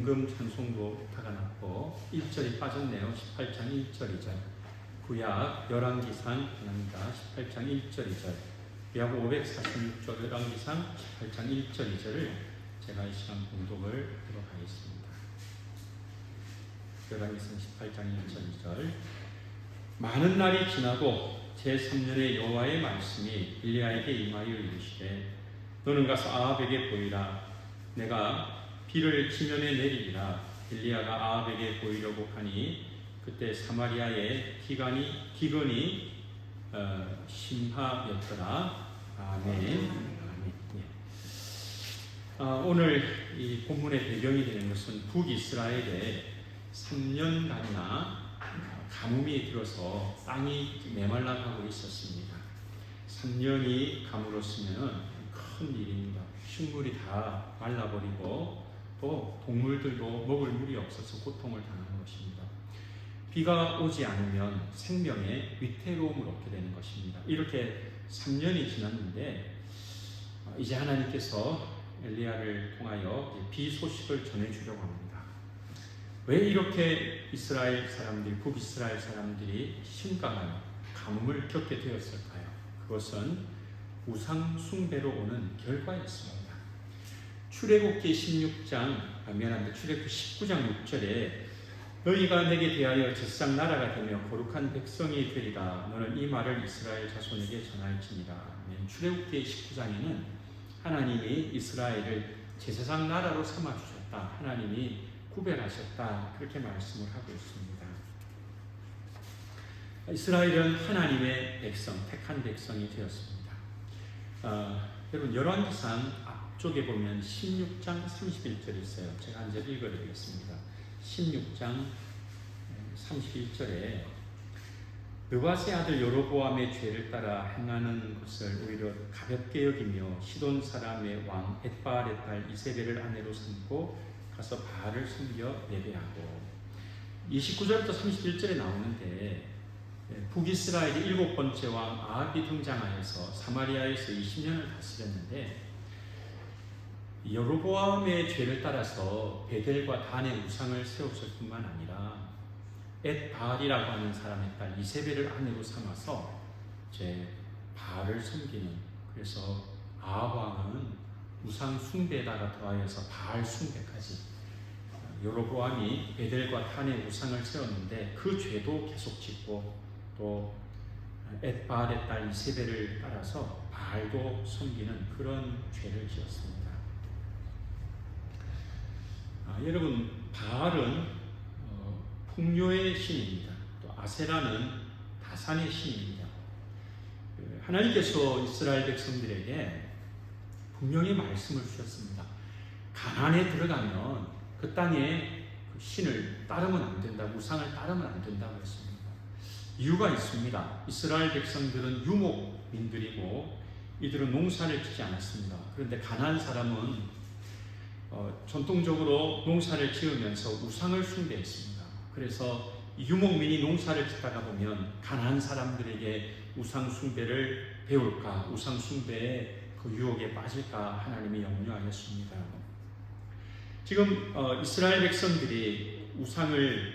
임금 찬송도 타가났고 1절이 빠졌네요. 18장 1절 2절. 구약 열왕기상 합니다. 18장 1절 2절. 구약 546조 열왕기상 18장 1절 2절을 제가 이 시간 공독을 하도록 하겠습니다. 열왕기상 18장 1절 2절. 많은 날이 지나고 제3년의 여호와의 말씀이 엘리야에게 임하여 이르시되 너는 가서 아합에게 보이라. 내가 비를 지면에 내리리라. 엘리야가 아합에게 보이려고 하니 그때 사마리아의 기근이 심하였더라. 아멘. 오늘 이 본문의 배경이 되는 것은 북이스라엘에 3년간이나 가뭄이 들어서 땅이 메말라가고 있었습니다. 3년이 가물었으면 큰 일입니다. 식물이 다 말라버리고 또 동물들도 먹을 물이 없어서 고통을 당하는 것입니다. 비가 오지 않으면 생명의 위태로움을 얻게 되는 것입니다. 이렇게 3년이 지났는데 이제 하나님께서 엘리야를 통하여 비 소식을 전해주려고 합니다. 왜 이렇게 북이스라엘 사람들이 심각한 가뭄을 겪게 되었을까요? 그것은 우상 숭배로 오는 결과였습니다. 출애굽기 19장 6절에 너희가 내게 대하여 제사장 나라가 되며 거룩한 백성이 되리라. 너는 이 말을 이스라엘 자손에게 전할지니라. 출애굽기 19장에는 하나님이 이스라엘을 제사장 나라로 삼아주셨다. 하나님이 구별하셨다. 그렇게 말씀을 하고 있습니다. 이스라엘은 하나님의 백성, 택한 백성이 되었습니다. 여러분 열왕기상 앞쪽에 보면 16장 31절이 있어요. 제가 한 절 읽어드리겠습니다. 16장 31절에 느바세 아들 여로보암의 죄를 따라 행하는 것을 오히려 가볍게 여기며 시돈 사람의 왕 엣바알의 딸 이세벨을 아내로 삼고 가서 바알을 섬겨 예배하고 29절부터 31절에 나오는데 북이스라엘의 7번째 왕 아합이 등장하여서 사마리아에서 20년을 다스렸는데 여로보암의 죄를 따라서 베델과 단의 우상을 세웠을 뿐만 아니라 엣바알이라고 하는 사람의 딸 이세벨을 아내로 삼아서 이제 바알을 섬기는, 그래서 아합 왕은 우상 숭배에다가 더하여서 바알 숭배까지 여로보암이 베델과 단의 우상을 세웠는데 그 죄도 계속 짓고 또 엣바알의 딸 이세벨을 따라서 바알도 섬기는 그런 죄를 지었습니다. 여러분, 바알은 풍요의 신입니다. 또 아세라는 다산의 신입니다. 하나님께서 이스라엘 백성들에게 분명히 말씀을 주셨습니다. 가나안에 들어가면 그 땅에 그 신을 따르면 안 된다, 우상을 따르면 안 된다고 했습니다. 이유가 있습니다. 이스라엘 백성들은 유목민들이고 이들은 농사를 짓지 않았습니다. 그런데 가나안 사람은 전통적으로 농사를 지으면서 우상을 숭배했습니다. 그래서 유목민이 농사를 짓다가 보면 가나안 사람들에게 우상 숭배를 배울까, 우상 숭배의 그 유혹에 빠질까 하나님이 염려하였습니다. 지금 이스라엘 백성들이 우상을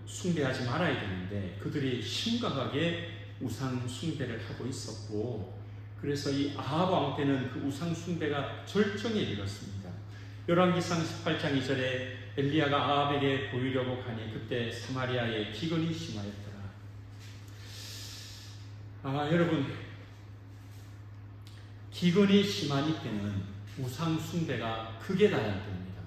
숭배하지 말아야 되는데 그들이 심각하게 우상 숭배를 하고 있었고, 그래서 이 아합 왕 때는 그 우상 숭배가 절정에 이르렀습니다. 열왕기상 18장 2절에 엘리야가 아합에게 보이려고 하니 그때 사마리아에 기근이 심하였더라. 여러분, 기근이 심한 이때는 우상 숭배가 극에 달할 때입니다.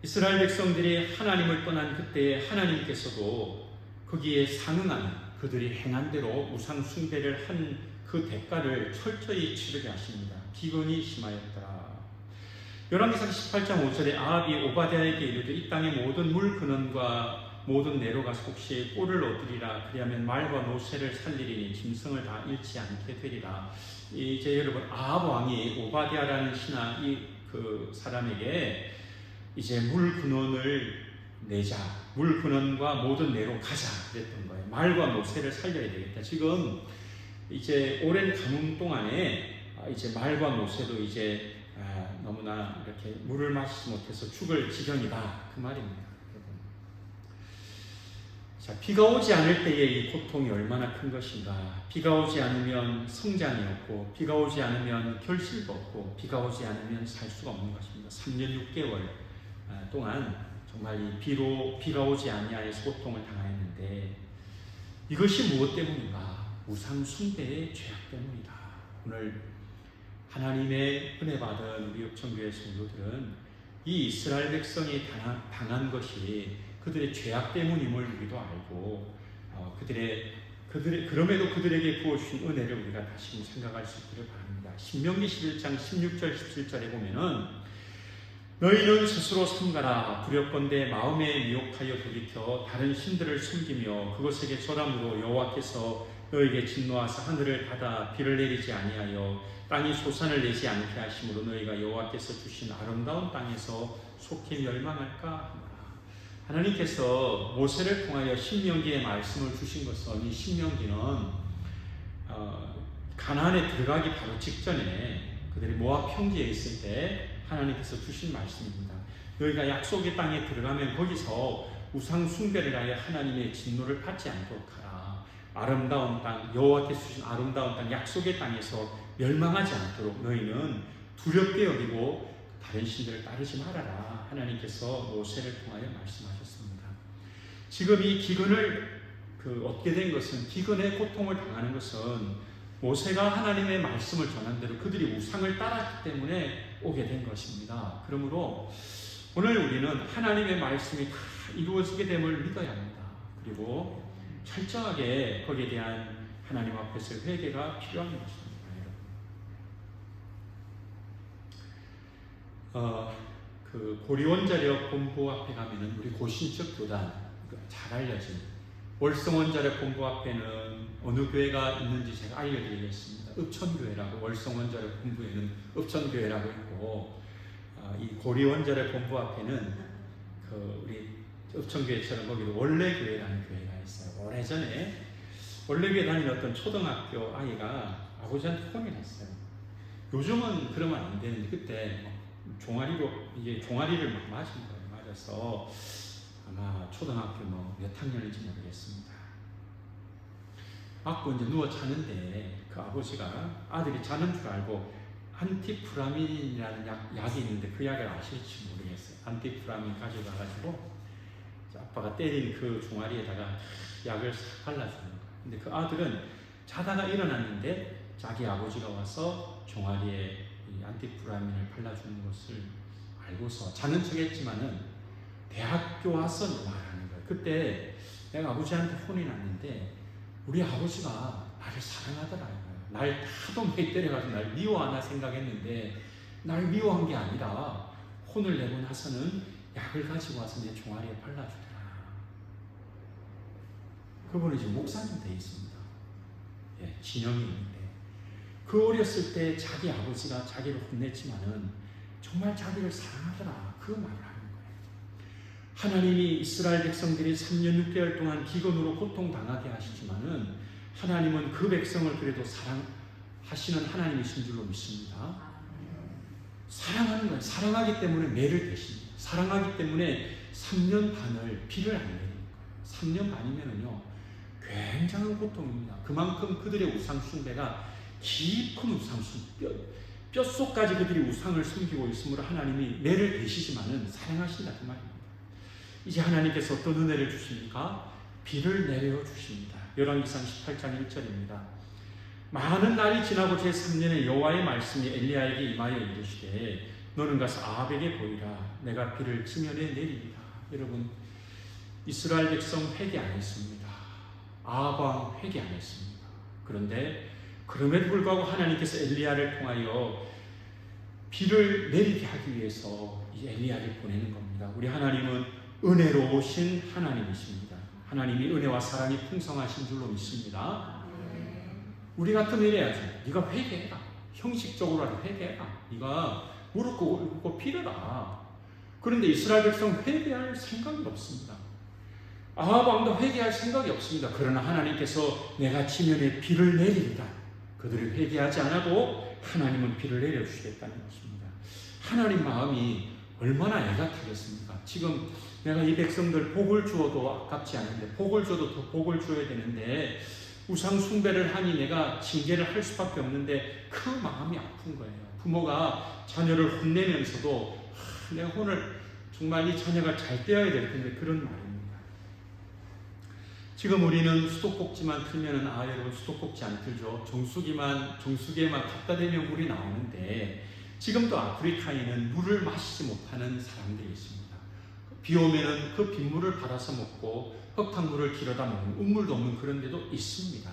이스라엘 백성들이 하나님을 떠난 그때에 하나님께서도 거기에 상응하는, 그들이 행한 대로 우상 숭배를 한 그 대가를 철저히 치르게 하십니다. 기근이 심하였더라. 열왕기상 18장 5절에 아합이 오바댜에게 이르되 이 땅의 모든 물 근원과 모든 내로가 혹시 꼴을 얻으리라. 그리하면 말과 노새를 살리리니 짐승을 다 잃지 않게 되리라. 이제 여러분, 아합 왕이 오바댜라는 신하 그 사람에게 이제 물 근원을 내자, 물 근원과 모든 내로 가자 그랬던 거예요. 말과 노새를 살려야 되겠다. 지금 이제 오랜 가뭄 동안에 이제 말과 노새도 이제 너무 너무나 이렇게 물을 마시지 못해서 죽을 지경이다, 그 말입니다. 자, 비가 오지 않을 때의 이 고통이 얼마나 큰 것인가. 비가 오지 않으면 성장이 없고, 비가 오지 않으면 결실도 없고, 비가 오지 않으면 살 수가 없는 것입니다. 3년 6개월 동안 정말 이 비가 오지 아니하여서 고통을 당하였는데, 이것이 무엇 때문인가? 우상 숭배의 죄악 때문이다. 오늘 하나님의 은혜 받은 우리 읍천교회 성도들은 이 이스라엘 백성이 당한 것이 그들의 죄악 때문임을 우리도 알고, 그럼에도 그들에게 부어주신 은혜를 우리가 다시 생각할 수 있기를 바랍니다. 신명기 11장 16절 17절에 보면은 너희는 스스로 삼가라. 두렵건대 마음에 미혹하여 돌이켜 다른 신들을 숨기며 그것에게 절함으로 여호와께서 너희에게 진노하사 하늘을 닫아 비를 내리지 아니하여 땅이 소산을 내지 않게 하심으로 너희가 여호와께서 주신 아름다운 땅에서 속히 멸망할까? 하나님께서 모세를 통하여 신명기의 말씀을 주신 것은, 이 신명기는 가나안에 들어가기 바로 직전에 그들이 모압 평지에 있을 때 하나님께서 주신 말씀입니다. 너희가 약속의 땅에 들어가면 거기서 우상 숭배를 하여 하나님의 진노를 받지 않도록 하라. 아름다운 땅, 여호와께서 주신 아름다운 땅, 약속의 땅에서 멸망하지 않도록 너희는 두렵게 여기고 다른 신들을 따르지 말아라. 하나님께서 모세를 통하여 말씀하셨습니다. 지금 이 기근을 얻게 된 것은, 기근의 고통을 당하는 것은 모세가 하나님의 말씀을 전한 대로 그들이 우상을 따랐기 때문에 오게 된 것입니다. 그러므로 오늘 우리는 하나님의 말씀이 다 이루어지게 됨을 믿어야 합니다. 그리고 철저하게 거기에 대한 하나님 앞에서 회개가 필요한 것입니다. 고리원자력 본부 앞에 가면은 우리 고신적 교단, 잘 알려진 월성원자력 본부 앞에는 어느 교회가 있는지 제가 알려드리겠습니다. 읍천교회라고, 월성원자력 본부에는 읍천교회라고 있고, 이 고리원자력 본부 앞에는 우리 읍천교회처럼 거기도 원래교회라는 교회가 있어요. 오래전에 원래교회 다니는 어떤 초등학교 아이가 아버지한테 혼이 났어요. 요즘은 그러면 안 되는데 그때 종아리를 막 맞은 거예요. 맞아서 아마 초등학교 몇 학년인지 모르겠습니다. 맞고 이제 누워 자는데 그 아버지가 아들이 자는 줄 알고 안티프라민이라는 약이 있는데 그 약을 아실지 모르겠어요. 안티프라민 가져가가지고 아빠가 때린 그 종아리에다가 약을 싹 발라주는 거예요. 근데 그 아들은 자다가 일어났는데 자기 아버지가 와서 종아리에 이 안티프라민을 발라주는 것을 알고서 자는 척 했지만은 대학교 와서 말하는 거예요. 그때 내가 아버지한테 혼이 났는데 우리 아버지가 나를 사랑하더라. 날 하도 많이 때려가지고 날 미워하나 생각했는데 날 미워한 게 아니라 혼을 내고 나서는 약을 가지고 와서 내 종아리에 발라주더라. 그분이 지금 목사님 돼 있습니다. 예, 진영이 있는데 그 어렸을 때 자기 아버지가 자기를 혼냈지만은 정말 자기를 사랑하더라. 그 말을 하는 거예요. 하나님이 이스라엘 백성들이 3년 6개월 동안 기근으로 고통당하게 하시지만은 하나님은 그 백성을 그래도 사랑하시는 하나님이신 줄로 믿습니다. 사랑하는 거예요. 사랑하기 때문에 매를 대십니다. 사랑하기 때문에 3년 반을 비를 안 내리는 거예요. 3년 반이면은요, 굉장한 고통입니다. 그만큼 그들의 우상 숭배가 깊은 우상 숭배, 뼛속까지 그들이 우상을 숨기고 있으므로 하나님이 매를 대시지만은 사랑하신다 그 말입니다. 이제 하나님께서 어떤 은혜를 주십니까? 비를 내려 주십니다. 열왕기상 18장 1절입니다. 많은 날이 지나고 제3년에 여호와의 말씀이 엘리야에게 임하여 이르시되 너는 가서 아합에게 보이라. 내가 비를 지면에 내리리라. 여러분, 이스라엘 백성 회개 안 했습니다. 아합 왕 회개 안 했습니다. 그런데 그럼에도 불구하고 하나님께서 엘리야를 통하여 비를 내리게 하기 위해서 이 엘리야를 보내는 겁니다. 우리 하나님은 은혜로우신 하나님이십니다. 하나님이 은혜와 사랑이 풍성하신 줄로 믿습니다. 우리 같으면 이래야죠. 네가 회개해라. 형식적으로라도 회개해라. 네가 무릎 꿇고 빌어라. 그런데 이스라엘 백성은 회개할 생각이 없습니다. 아합 왕도 회개할 생각이 없습니다. 그러나 하나님께서 내가 지면에 비를 내리리라. 그들을 회개하지 않아도 하나님은 비를 내려주시겠다는 것입니다. 하나님 마음이 얼마나 애같하겠습니까? 지금 내가 이 백성들 복을 주어도 아깝지 않은데, 복을 줘도 더 복을 줘야 되는데 우상 숭배를 하니 내가 징계를 할 수밖에 없는데 그 마음이 아픈 거예요. 부모가 자녀를 혼내면서도 내가 오늘 정말 이 자녀가 잘 되어야 될 텐데, 그런 말입니다. 지금 우리는 수도꼭지만 틀면은 여러분 수도꼭지 안 틀죠. 정수기에만 갖다 대면 물이 나오는데, 지금도 아프리카에는 물을 마시지 못하는 사람들이 있습니다. 비 오면은 그 빗물을 받아서 먹고 흙탕물을 길어다 먹는, 우물도 없는 그런 데도 있습니다.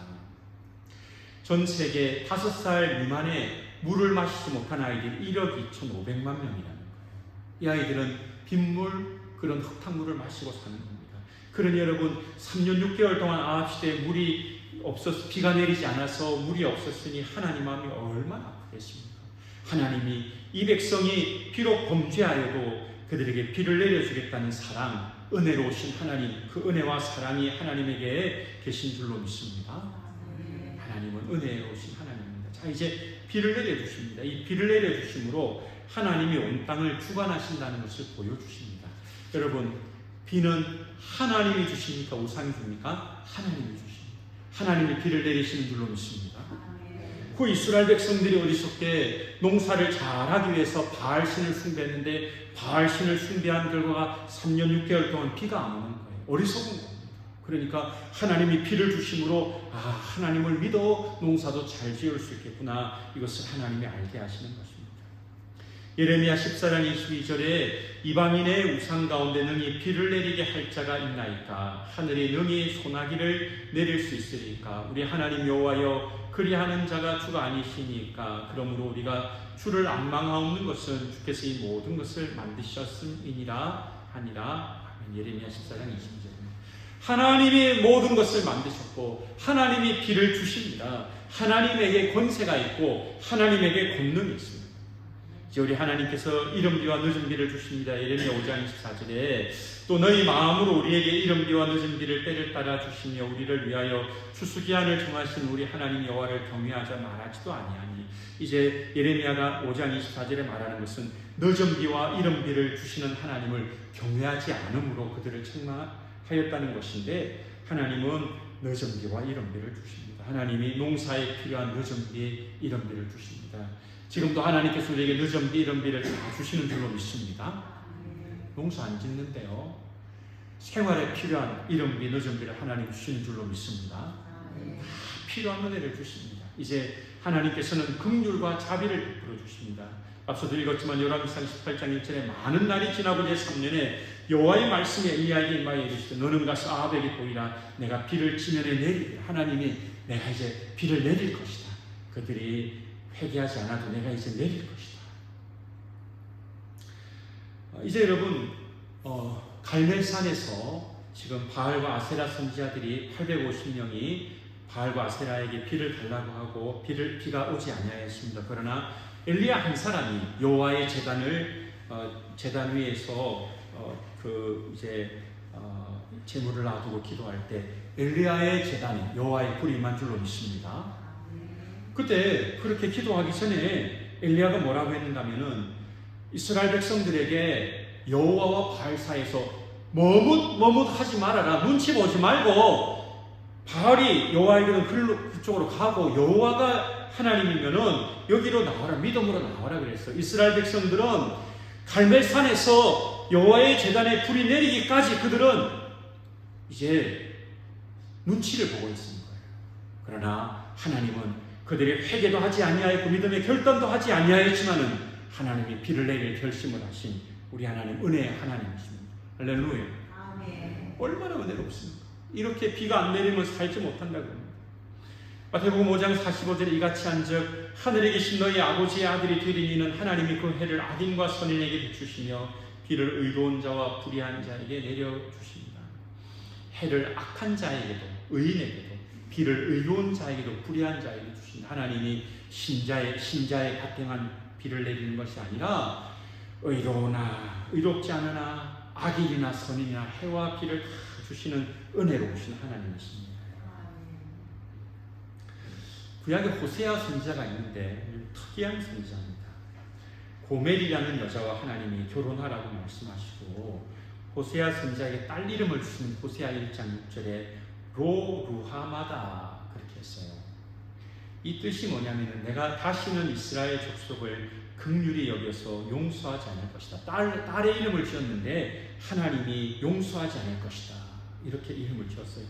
전 세계 5살 미만의 물을 마시지 못한 아이들이 1억 2,500만 명이라는 거예요. 이 아이들은 빗물, 그런 흙탕물을 마시고 사는 겁니다. 그러니 여러분, 3년 6개월 동안 아합시대에 비가 내리지 않아서 물이 없었으니 하나님 마음이 얼마나 아프겠습니까? 하나님이 이 백성이 비록 범죄하여도 그들에게 비를 내려주겠다는 사랑, 은혜로우신 하나님, 그 은혜와 사랑이 하나님에게 계신 줄로 믿습니다. 하나님은 은혜로우신 하나님입니다. 자, 이제 비를 내려주십니다. 이 비를 내려주심으로 하나님이 온 땅을 주관하신다는 것을 보여주십니다. 여러분, 비는 하나님이 주십니까? 우상이 줍니까? 하나님이 주십니다. 하나님이 비를 내리시는 줄로 믿습니다. 그 이스라엘 백성들이 어리석게 농사를 잘하기 위해서 바알신을 숭배했는데, 바알신을 숭배한 결과가 3년 6개월 동안 비가 안 오는 거예요. 어리석은 겁니다. 그러니까 하나님이 비를 주심으로 하나님을 믿어 농사도 잘 지을 수 있겠구나, 이것을 하나님이 알게 하시는 것입니다. 예레미야 14장 22절에 이방인의 우상 가운데 능히 비를 내리게 할 자가 있나이까? 하늘이 능히 소나기를 내릴 수 있으리까? 우리 하나님 여호와여, 그리하는 자가 주가 아니시니까? 그러므로 우리가 주를 안 망하옵는 것은 주께서 이 모든 것을 만드셨음이니라 하니라. 예레미야 14장 22절입니다. 하나님이 모든 것을 만드셨고 하나님이 비를 주십니다. 하나님에게 권세가 있고 하나님에게 권능이 있습니다. 이제 우리 하나님께서 이른비와 늦은비를 주십니다. 예레미야 5장 24절에 또 너희 마음으로 우리에게 이른비와 늦은비를 때를 따라 주시며 우리를 위하여 추수기한을 정하신 우리 하나님 여호와를 경외하자 말하지도 아니하니. 이제 예레미야가 5장 24절에 말하는 것은 늦은비와 이른비를 주시는 하나님을 경외하지 않음으로 그들을 책망하였다는 것인데, 하나님은 늦은비와 이른비를 주십니다. 하나님이 농사에 필요한 늦은비, 이른비를 주십니다. 지금도 하나님께서 우리에게 늦은비, 이른비를 다 주시는 줄로 믿습니다. 농사 안 짓는데요, 생활에 필요한 이른비, 늦은비를 하나님 주시는 줄로 믿습니다. 다 필요한 은혜를 주십니다. 이제 하나님께서는 긍휼과 자비를 베풀어 주십니다. 앞서도 읽었지만 열왕기상 18장 1절에 많은 날이 지나고 제3년에 여호와의 말씀이 엘리야에게 임하여 이르시되 너는 가서 아합에게 보이라. 내가 비를 지면에 내리리라. 하나님이 내가 이제 비를 내릴 것이다. 그들이 회개하지 않아도 내가 이제 내릴 것이다. 이제 여러분, 갈멜산에서 지금 바알과 아세라 선지자들이 850명이 바알과 아세라에게 비를 달라고 하고 비가 오지 아니하였습니다. 그러나 엘리야 한 사람이 여호와의 제단 위에서 제물을 놔두고 기도할 때 엘리야의 제단에 여호와의 불이 임한 줄로 믿습니다. 그때 그렇게 기도하기 전에 엘리야가 뭐라고 했는가면은 이스라엘 백성들에게 여호와와 바알 사이에서 머뭇하지 말아라. 눈치 보지 말고 바알이 여호와에게는 그쪽으로 가고 여호와가 하나님이면은 여기로 나와라. 믿음으로 나와라 그랬어. 이스라엘 백성들은 갈멜산에서 여호와의 제단에 불이 내리기까지 그들은 이제 눈치를 보고 있는 거예요. 그러나 하나님은 그들이 회개도 하지 아니하였고 믿음의 결단도 하지 아니하였지만은 하나님이 비를 내릴 결심을 하신 우리 하나님, 은혜의 하나님이십니다. 할렐루야. 아멘. 얼마나 은혜롭습니까? 이렇게 비가 안 내리면 살지 못한다고 합니다. 마태복음 5장 45절에 이같이 한즉 하늘에 계신 너희 아버지의 아들이 되리니 이는 하나님이 그 해를 악인과 선인에게 비추시며 비를 의로운 자와 불의한 자에게 내려주십니다. 해를 악한 자에게도 의인에게도 비를 의로운 자에게도 불의한 자에게 주신 하나님이 신자의 가택한 비를 내리는 것이 아니라 의로우나 의롭지 않으나 악인이나 선인이나 해와 비를 다 주시는 은혜로우신 하나님이십니다. 구약에 호세아 선지자가 있는데 특이한 선지자입니다. 고멜이라는 여자와 하나님이 결혼하라고 말씀하시고 호세아 선지자에게 딸 이름을 주시는 호세아 1장 6절에 로루하마다 그렇게 했어요. 이 뜻이 뭐냐면 내가 다시는 이스라엘 족속을 긍휼히 여겨서 용서하지 않을 것이다. 딸의 이름을 지었는데 하나님이 용서하지 않을 것이다. 이렇게 이름을 지었어요.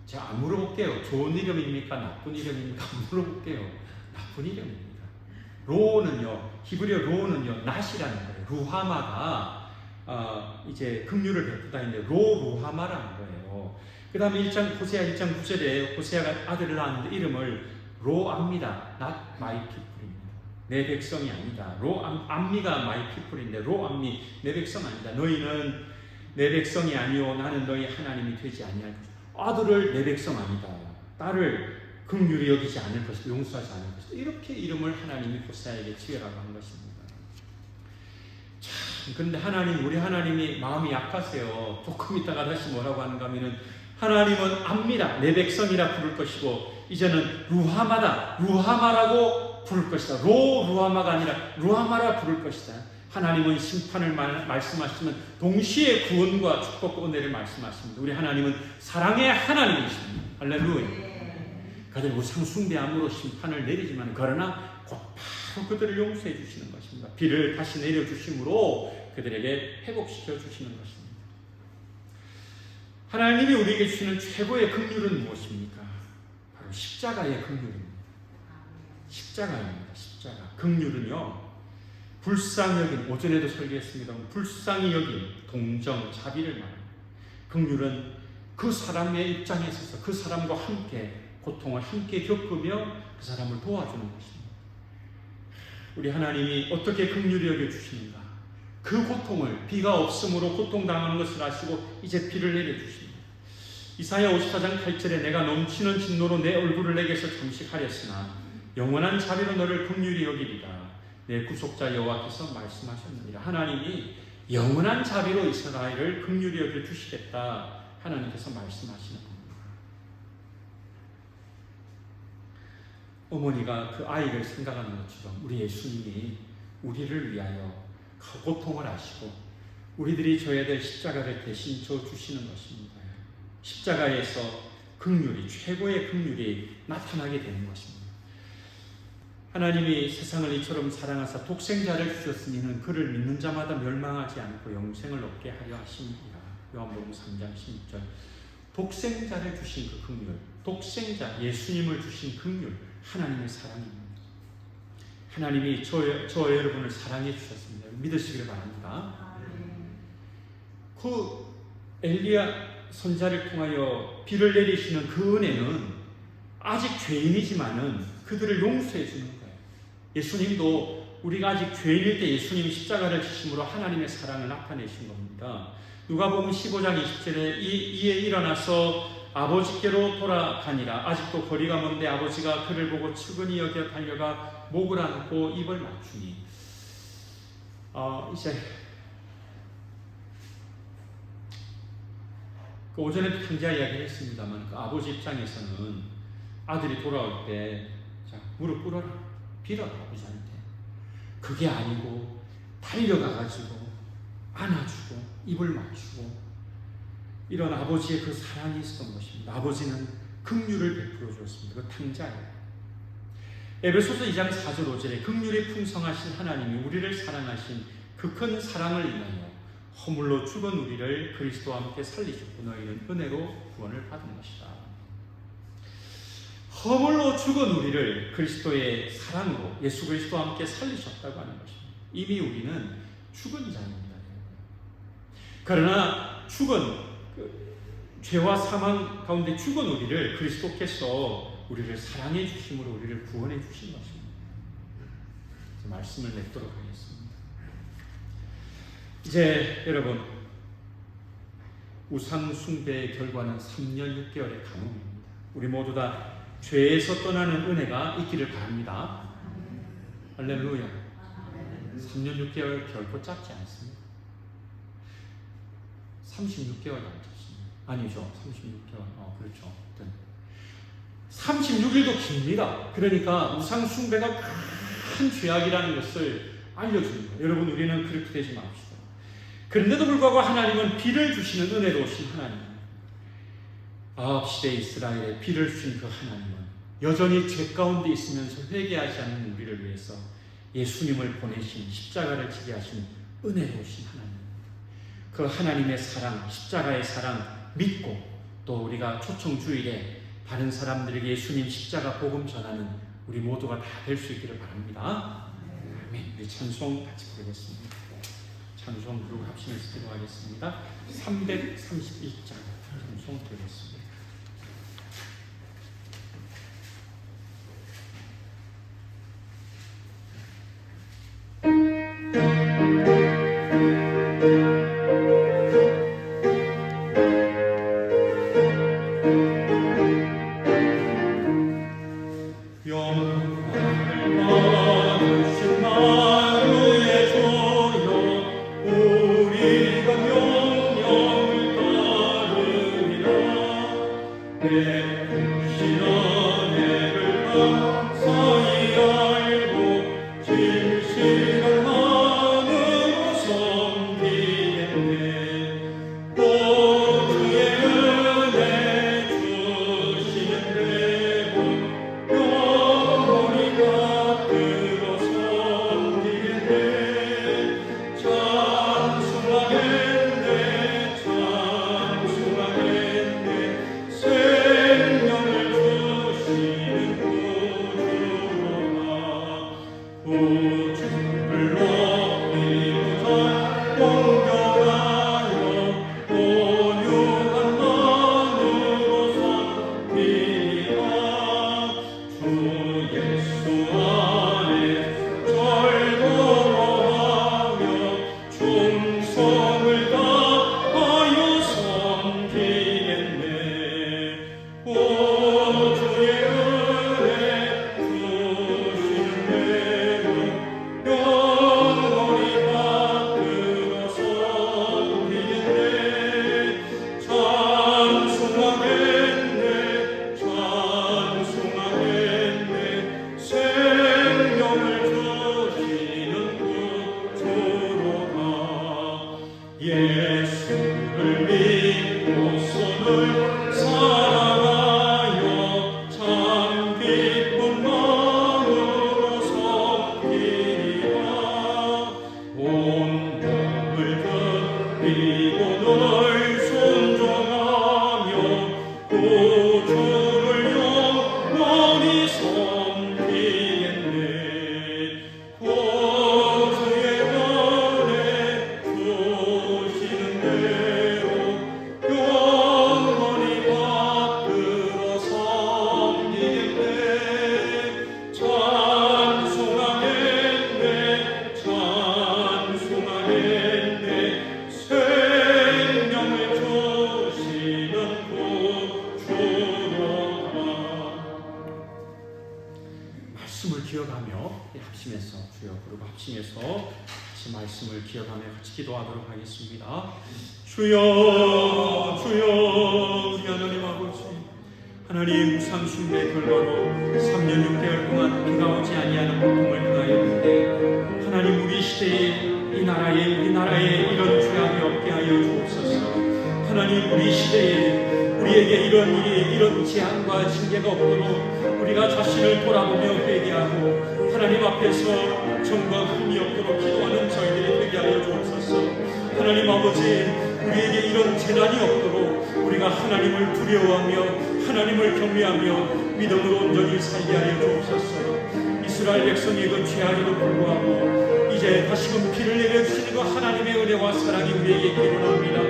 제가 안 물어볼게요. 좋은 이름입니까? 나쁜 이름입니까? 안 물어볼게요. 나쁜 이름입니다. 로는요, 히브리어 로는요, 낫이라는 거예요. 루하마가 이제 긍휼을 베푸다 했는데 로루하마라는 거예요. 그 다음에 호세아 1장 9절에 호세아가 아들을 낳았는데 이름을 로암미다. not my people입니다. 내 백성이 아니다. 로암미가 my people인데 로암미 내 백성 아니다. 너희는 내 백성이 아니오. 나는 너희 하나님이 되지 아니할 것이다. 아들을 내 백성 아니다. 딸을 긍휼히 여기지 않을 것이다. 용서하지 않을 것이다. 이렇게 이름을 하나님이 호세아에게 지으라고 한 것입니다. 참, 그런데 우리 하나님이 마음이 약하세요. 조금 있다가 다시 뭐라고 하는가 하면은 하나님은 압니다. 내 백성이라 부를 것이고 이제는 루하마라고 부를 것이다. 루하마가 아니라 루하마라 부를 것이다. 하나님은 심판을 말씀하시면 동시에 구원과 축복과 은혜를 말씀하십니다. 우리 하나님은 사랑의 하나님이십니다. 할렐루야. 그들 우상 숭배함으로 심판을 내리지만 그러나 곧 바로 그들을 용서해 주시는 것입니다. 비를 다시 내려주심으로 그들에게 회복시켜 주시는 것입니다. 하나님이 우리에게 주시는 최고의 긍휼은 무엇입니까? 바로 십자가의 긍휼입니다. 십자가입니다. 십자가. 긍휼은요, 불쌍히 여긴, 오전에도 설교했습니다. 불쌍히 여긴 동정, 자비를 말합니다. 긍휼은 그 사람의 입장에 있어서 그 사람과 함께 고통을 함께 겪으며 그 사람을 도와주는 것입니다. 우리 하나님이 어떻게 긍휼히 여겨주시는가? 그 고통을, 비가 없음으로 고통당하는 것을 아시고 이제 비를 내려주십니다. 이사야 54장 8절에 내가 넘치는 진노로 내 얼굴을 내게서 잠시 가렸으나 영원한 자비로 너를 긍휼히 여기리라. 내 구속자 여호와께서 말씀하셨느니라. 하나님이 영원한 자비로 이스라엘을 긍휼히 여겨주시겠다. 하나님께서 말씀하시는 겁니다. 어머니가 그 아이를 생각하는 것처럼 우리 예수님이 우리를 위하여 그 고통을 아시고 우리들이 져야 될 십자가를 대신 져 주시는 것입니다. 십자가에서 긍휼이, 최고의 긍휼이 나타나게 되는 것입니다. 하나님이 세상을 이처럼 사랑하사 독생자를 주셨으니 이는 그를 믿는 자마다 멸망하지 않고 영생을 얻게 하려 하심이라. 요한복음 3장 16절. 독생자를 주신 그 긍휼, 독생자 예수님을 주신 긍휼, 하나님의 사랑입니다. 하나님이 저 여러분을 사랑해 주셨습니다. 믿으시길 바랍니다. 그 엘리야 선자를 통하여 비를 내리시는 그 은혜는 아직 죄인이지만은 그들을 용서해 주는 거예요. 예수님도 우리가 아직 죄인일 때 예수님이 십자가를 지심으로 하나님의 사랑을 나타내신 겁니다. 누가복음 15장 20절에 이에 일어나서 아버지께로 돌아가니라. 아직도 거리가 먼데 아버지가 그를 보고 측은히 여겨 달려가 목을 안고 입을 맞추니. 이제 그 오전에도 탕자 이야기를 했습니다만 그 아버지 입장에서는 아들이 돌아올 때 자, 무릎 꿇어라, 빌어라 아버지한테. 그게 아니고 달려가가지고 안아주고 입을 맞추고 이런 아버지의 그 사랑이 있었던 것입니다. 아버지는 긍휼을 베풀어 주었습니다. 그 탕자예요. 에베소서 2장 4절 5절에 긍휼이 풍성하신 하나님이 우리를 사랑하신 그 큰 사랑을 인하여 허물로 죽은 우리를 그리스도와 함께 살리셨고 너희는 은혜로 구원을 받은 것이다. 허물로 죽은 우리를 그리스도의 사랑으로 예수 그리스도와 함께 살리셨다고 하는 것입니다. 이미 우리는 죽은 자입니다. 그러나 죽은 죄와 사망 가운데 죽은 우리를 그리스도께서 우리를 사랑해 주심으로 우리를 구원해 주신 것입니다. 말씀을 맺도록 하겠습니다. 이제 여러분, 우상 숭배의 결과는 3년 6개월의 감옥입니다. 우리 모두 다 죄에서 떠나는 은혜가 있기를 바랍니다. 할렐루야. 3년 6개월 결코 짧지 않습니다. 36개월 남았습니다. 아니죠. 36개월. 그렇죠. 36일도 깁니다. 그러니까 우상 숭배가 큰 죄악이라는 것을 알려주는 거예요. 여러분, 우리는 그렇게 되지 맙시다. 그런데도 불구하고 하나님은 비를 주시는 은혜로우신 하나님. 아합 시대 이스라엘에 비를 주신 그 하나님은 여전히 죄 가운데 있으면서 회개하지 않는 우리를 위해서 예수님을 보내신, 십자가를 지게 하신 은혜로우신 하나님. 그 하나님의 사랑, 십자가의 사랑 믿고 또 우리가 초청주일에 다른 사람들에게 예수님 십자가 복음 전하는 우리 모두가 다 될 수 있기를 바랍니다. 아멘. 우리 찬송 같이 부르겠습니다. 찬송 부르고 합심해서 기도하겠습니다. 331장 찬송 드리겠습니다. 합심해서 주여 부르고 합심해서 같이 말씀을 기억하며 같이 기도하도록 하겠습니다. 주여 주여 우리 하나님 아버지, 하나님 우상숭배 결과로 3년 6개월 동안 비가 오지 아니하는 고통을 당하였는데 하나님 우리 시대에 우리나라에 이런 죄악이 없게 하여 주옵소서. 하나님 우리 시대에 우리에게 이런 일이 이런 재앙과 징계가 없도록 우리가 자신을 돌아보며 회개하고 하나님 앞에서 정과 흠이 없도록 기도하는 저희들이 되게 하여 주옵소서. 하나님 아버지, 우리에게 이런 재난이 없도록 우리가 하나님을 두려워하며 하나님을 경외하며 믿음으로 온전히 살게 하여 주옵소서. 이스라엘 백성의 그 죄악에도 불구하고 이제 다시금 비를 내려주시는 그 하나님의 은혜와 사랑이 우리에게 있기를 원합니다.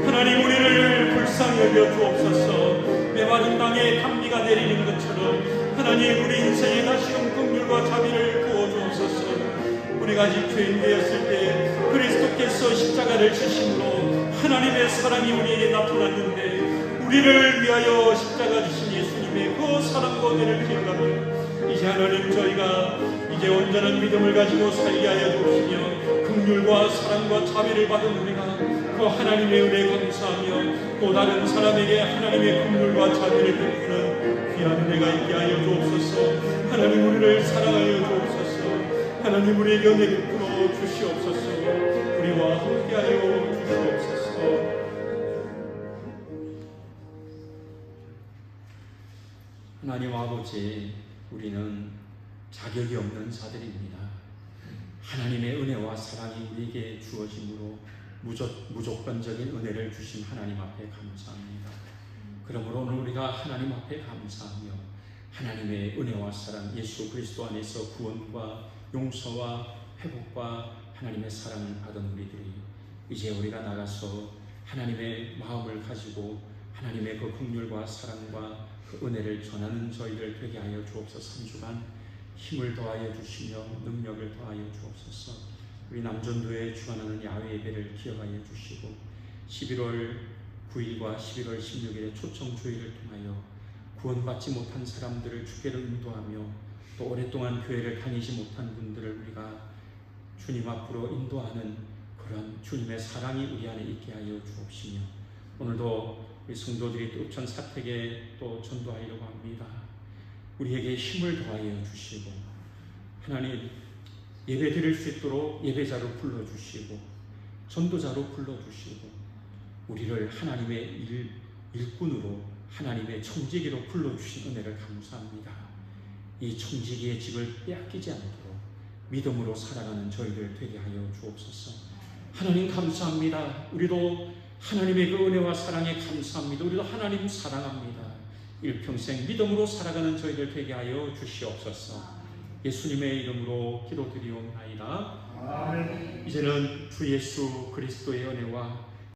하나님 우리를 불쌍히 여겨 주옵소서. 메마른 땅에 단비가 내리는 것처럼 하나님 우리 인생에 다시금 긍휼과 자비를 부어 주옵소서. 우리가 아직 죄인 되었을 때 그리스도께서 십자가를 지심으로 하나님의 사랑이 우리에게 나타났는데 우리를 위하여 십자가 지신 예수님의 그 사랑과 은혜를 기억하며 이제 하나님 저희가 이제 온전한 믿음을 가지고 살게 하여 주시며 긍휼과 사랑과 자비를 받은 우리가 그 하나님의 은혜에 감사하며 또 다른 사람에게 하나님의 긍휼과 자비를 베푸는 귀한 은혜가 있게 하여 주옵소서. 하나님 우리를 사랑하여 주옵소서. 하나님 우리에게 은혜 베풀어 우리와 함께하여 주시옵소서. 하나님 아버지, 우리는 자격이 없는 자들입니다. 하나님의 은혜와 사랑이 우리에게 주어짐으로 무조건적인 은혜를 주신 하나님 앞에 감사합니다. 그러므로 오늘 우리가 하나님 앞에 감사하며 하나님의 은혜와 사랑, 예수 그리스도 안에서 구원과 용서와 회복과 하나님의 사랑을 받은 우리들이 이제 우리가 나가서 하나님의 마음을 가지고 하나님의 그 긍휼과 사랑과 그 은혜를 전하는 저희들 되게 하여 주옵소서. 한 주간 힘을 더하여 주시며 능력을 더하여 주옵소서. 우리 남전도에 주관하는 야외 예배를 기억하여 주시고 11월 9일과 11월 16일의 초청 주일을 통하여 구원받지 못한 사람들을 주께로 인도하며 또 오랫동안 교회를 다니지 못한 분들을 우리가 주님 앞으로 인도하는 그런 주님의 사랑이 우리 안에 있게 하여 주옵시며 오늘도 우리 성도들이 또 읍천 사택에 또 전도하려고 합니다. 우리에게 힘을 더하여 주시고 하나님 예배 드릴 수 있도록 예배자로 불러주시고 전도자로 불러주시고 우리를 하나님의 일꾼으로 하나님의 청지기로 불러주신 은혜를 감사합니다. 이 청지기의 집을 빼앗기지 않도록 믿음으로 살아가는 저희들 되게 하여 주옵소서. 하나님 감사합니다. 우리도 하나님의 그 은혜와 사랑에 감사합니다. 우리도 하나님 사랑합니다. 일평생 믿음으로 살아가는 저희들 되게 하여 주시옵소서. 예수님의 이름으로 기도드리옵나이다. 아멘. 이제는 주 예수 그리스도의 은혜와